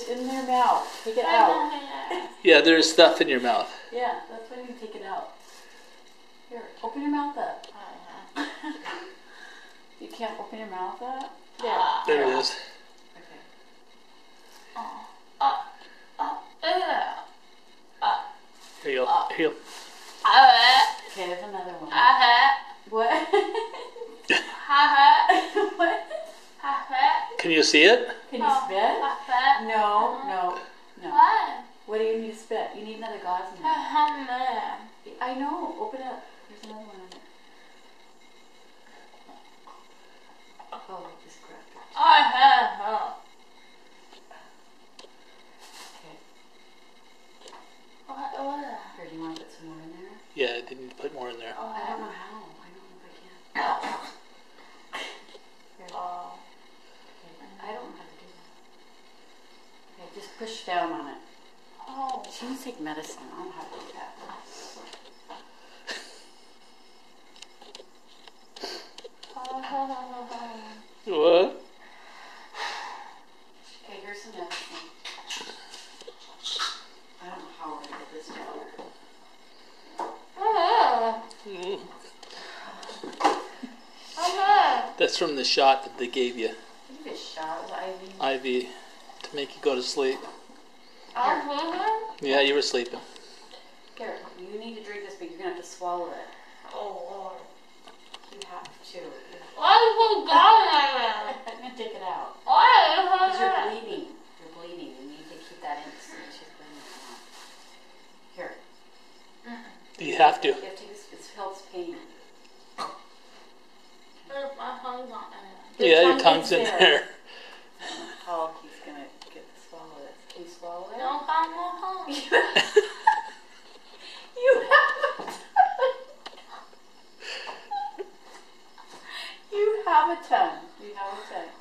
It's in their mouth. Take it out. Yeah, there's stuff in your mouth. Yeah, that's why you take it out. Here, open your mouth up. You can't open your mouth up? There it is. Okay. Here you go. Here you go. Okay, there's another one. What? What? Can you see it? Can you spit? No. What do you need to spit? You need another gauze in there. I know. Open it up. There's another one in there. Oh, I just grabbed it. Okay. Here, do you want to put some more in there? Yeah, I didn't put more in there. I don't know how. I don't know if I can. Here. Okay. I don't know how to do that. Okay, just push down on it. She needs to take medicine. I don't know how to do that. What? Okay, here's some medicine. I don't know how we're going to get this down. That's from the shot that they gave you. Give it a shot. It was IV. IV to make you go to sleep. Here. Yeah, you were sleeping. Here, you need to drink this, but you're going to have to swallow it. You have to. I'm going to take it out. Because you're bleeding. You're bleeding. You need to keep that in. She's bleeding. Here. You have to. You have to take this. It helps pain. Yeah, your tongue's in there. Oh, he's going to get to swallow it. Can you swallow it? You have a tongue. You have a tongue.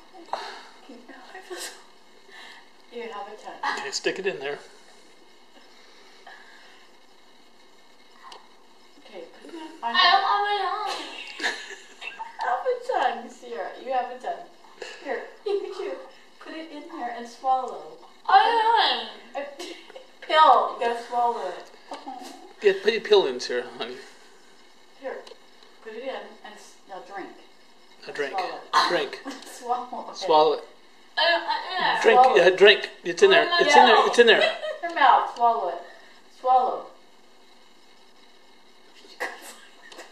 You have a tongue. Okay, stick it in there. Okay, put it on. You have a tongue, Sierra. You have a tongue. Here, you put it in there and swallow. Pill. You gotta swallow it. Yeah, put your pill in, Sarah, honey. Here, put it in and now drink. A drink. Swallow. Drink. Swallow it. Swallow it. Drink. Swallow. Yeah, drink. It's in there. It's in there. It's in there. Your mouth. Swallow it. Swallow.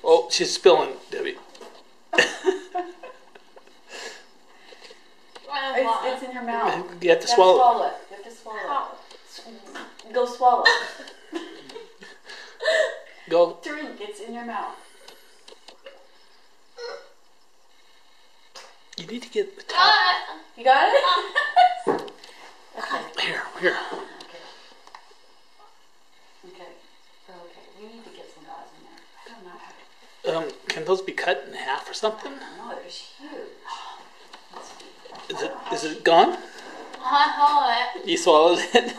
Oh, she's spilling, Debbie. It's in your mouth. You have to swallow it. You have to swallow it. Go swallow it. Go. Drink. It's in your mouth. You need to get the top. You got it? Okay. Here. Okay. We need to get some gauze in there. I don't know how to. Can those be cut in half or something? No, they're huge. Is it gone? You swallowed it?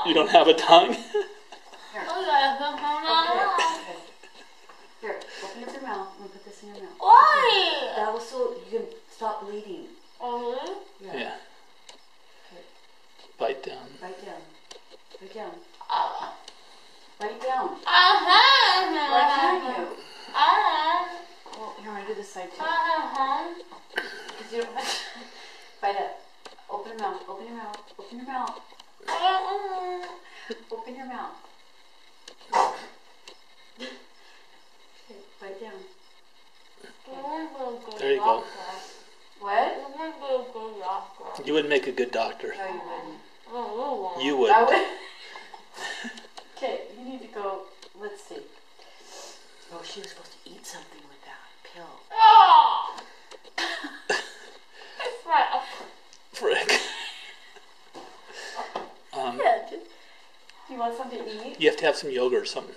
You don't have a tongue? Here. Here, open up your mouth. I'm going to put this in your mouth. That will so you can stop bleeding. Yeah. Okay. Bite down. Bite down. Bite down. Bite down. Why can't you? Well, here, I'm going to do this side too. Because you don't have to. Bite up. Open your mouth. Open your mouth. Open your mouth. Open your mouth. Okay, bite down. There you go. What? You would make a good doctor. No, you wouldn't. You would. I would. Okay, you need to go. Let's see. Oh, she was supposed to eat something with that pill. Frick. Yeah, do you want something to eat? You have to have some yogurt or something.